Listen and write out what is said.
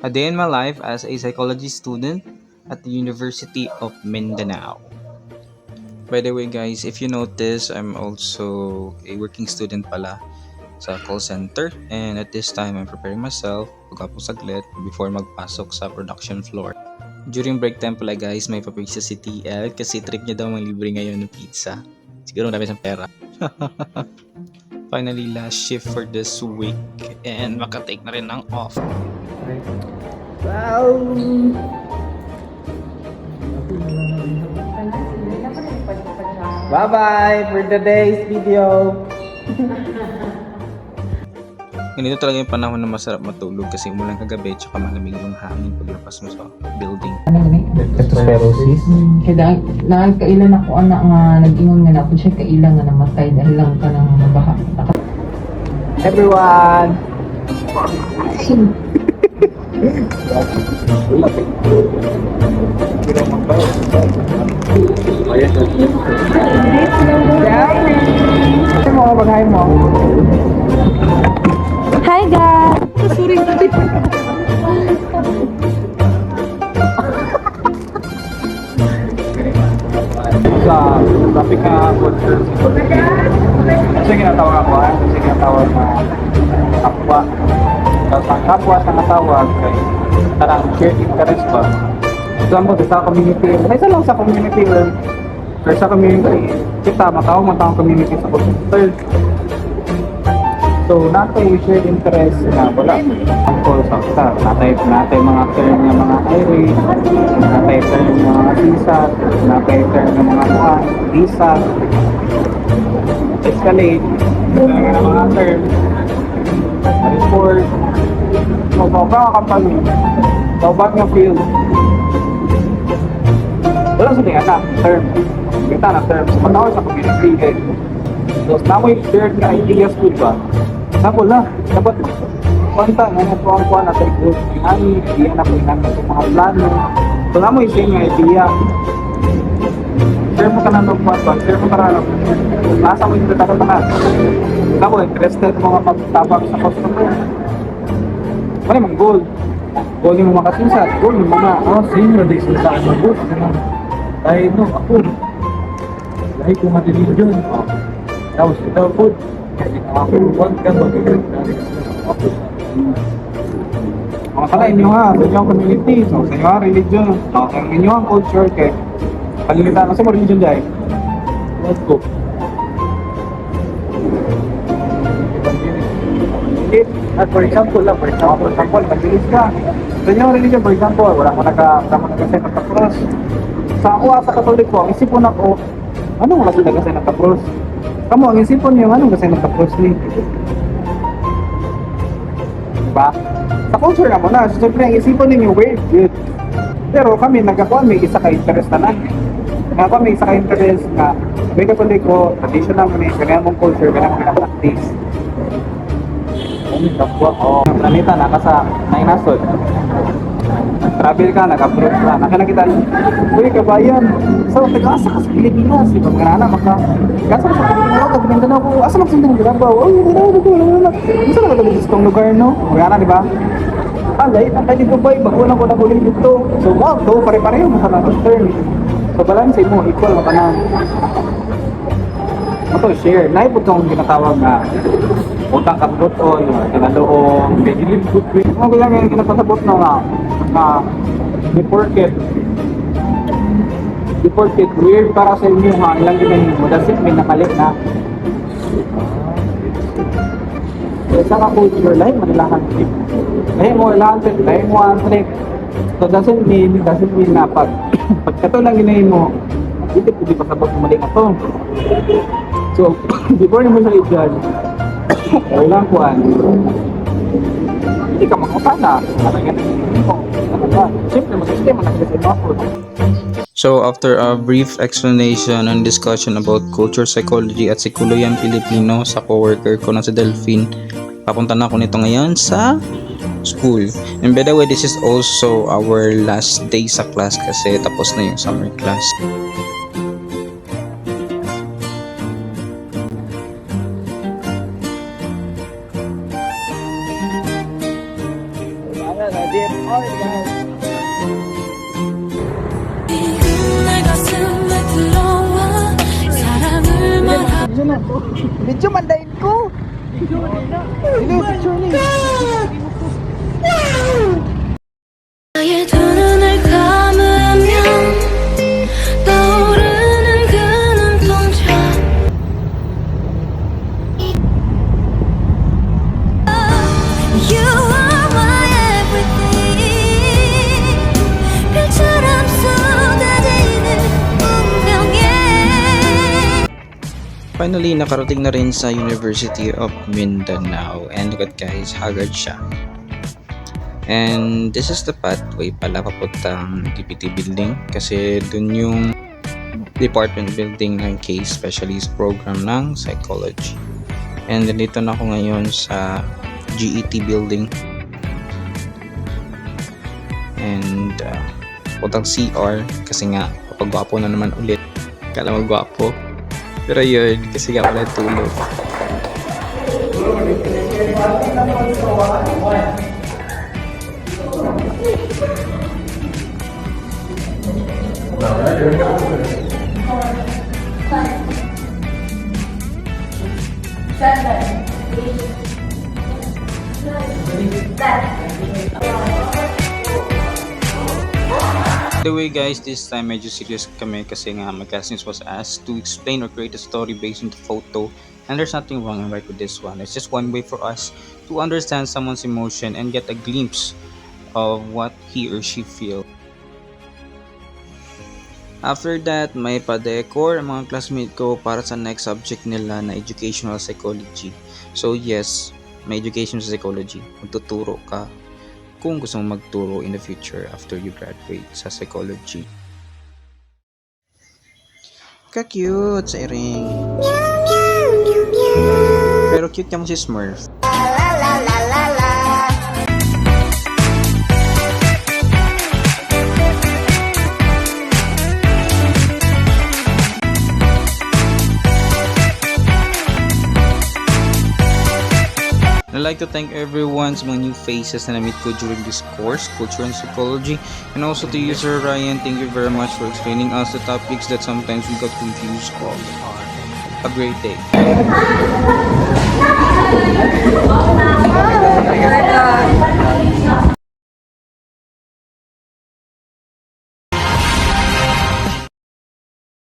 A day in my life as a psychology student at the University of Mindanao. By the way guys, if you notice, I'm also a working student pala sa call center, and at this time I'm preparing myself pagkapong saglit before magpasok sa production floor. During break time pala guys, may papisa si TL kasi trip niya daw libre ngayon ng pizza. Siguro marami siyang pera. Finally, last shift for this week and makatake na rin ng off. Wow! Bye-bye for today's video! Ganito talaga yung panahon na masarap matulog kasi umulan kagabi tsaka malamig yung hangin paglapas mo sa building. Leptospirosis? Kaya kailan ako anak nga nag-ingon nga na ako siya kailan nga namatay dahil lang ka nang mabaha. Everyone! Ano mo bagay mo? Hi guys! Sorry. Sa traffic na culture kasi ginatawag ako kasi ginatawag na kapwa tapos ang kapwa sa natawag kay tarang shared interest ba example sa community ay sa lang sa community or sa community kita matawag man tawag community sa culture so natay shared interest na wala tungkol sa kita natay mga term ng mga Irish natay term ng mga sisat natay term ng mga visa escalate mga term report magbaga ka company tawag nga field wala sa tingin term kita na term so matawag sa community so namoy shared na ideas ko ba Sabol na, dapat kwanta nga na po ang kuha natin group ani, iyan na po natin yung mga plano. So na mo yung idea. Share mo ka na ng kwanta, share mo ka na ng nasa mo yung tatapos na. Na mo, interested mo nga pagtabak sa customer. Ano yung goal? Goal yung makasinsat, goal yung mga senior days na sa akin boss. Dahil no, ako. Dahil kung matilin yun. Tapos ito po. Mga pala inyo ha, sa inyong community, so sa inyong religion, so sa inyong culture, kay palilitan na sa mga religion dahil. Let's go. At for example, magbilis ka. Sa inyong religion, for example, wala mo nag-set of the cross. Sa ako sa Katolik ko, isipon ako, anong wala sila nag-set of the cross? Kamu, ang isipon niyo, anong kasi nagka-cross ni? Diba? Sa culture na mo na, so siyempre ang isipon ninyo, weird, good. Pero kami, nagkakuha, may isa ka-interest na lang. Nagkakuha, may isa ka-interest na, may kapuli ko, traditional mo ni, ganyan mong culture, ganyan mong pinaka-practice. Planeta, naka sa Nainasod. Travel ka, nag-approach ka, nakita uy, kabayan, so, taga-asa ka sa Pilipinas, di ba, mga anak, kasa ka sa Pilipinas, Mindanao ko, asa lang sa Mindanao, oh, wala, isa na ka sa lugar, no, mga anak, di ba, alay, nakay di Dubai, bago lang ko nabuling dito, so, wow, to, pare-pareho, masanang term, so, balance mo, equal, makanang, ito, share, naipod kong ginatawag na, utang kabuton, kinaloong, medyo good way. Mga bilang yung kinapasabot na deported weird para sa inyo ha, ilang ginahin mo, that's it, may nakalik na. So, isa ka culture, lahat manilakan trip. Lahat mo ilang trip, lahat mo ang trip. So, doesn't mean na pag kato lang ginahin mo, hindi pasabot mo mali ka to. So, before mo siya i-judge, wala kuhan. Hindi ka makapala. Siyempre, mag-sistema na kasi mapod. So after a brief explanation and discussion about culture psychology at Psikologiyang Pilipino sa coworker ko na si Delphine, papunta na ako nito ngayon sa school. And by the way, this is also our last day sa class kasi tapos na yung summer class. 내 가슴에 들어와 사랑을 말하 Medyo mandain ko. 나의 두 눈을 감으면 떠오르는 그 눈동자 You are my everything 별처럼 쏟아지는 운명에 Finally, nakarating na rin sa University of Mindanao. And look at guys, haggard siya. And this is the pathway pala papuntang DPT building kasi dun yung department building ng case specialist program ng psychology. And dito na ako ngayon sa GET building. And puntang CR kasi nga papagwapo na naman ulit. Kala magwapo. Pero yun, kasi nga pala tulog. By the way guys, this time medyo serious kami kasi nga my classmates was asked to explain or create a story based on the photo, and there's nothing wrong and right with this one. It's just one way for us to understand someone's emotion and get a glimpse of what he or she feels. After that, may pa-decor ang mga classmate ko para sa next subject nila na educational psychology. So yes, may educational psychology. Magtuturo ka kung gusto mong magturo in the future after you graduate sa psychology. Ka-cute sa Iring. Pero cute ka mo si Smurf. I'd like to thank everyone sa mga new faces na na-meet ko during this course, Culture and Psychology, and also to you, Sir Ryan. Thank you very much for explaining us the topics that sometimes we got confused on. A great day. Oh my God.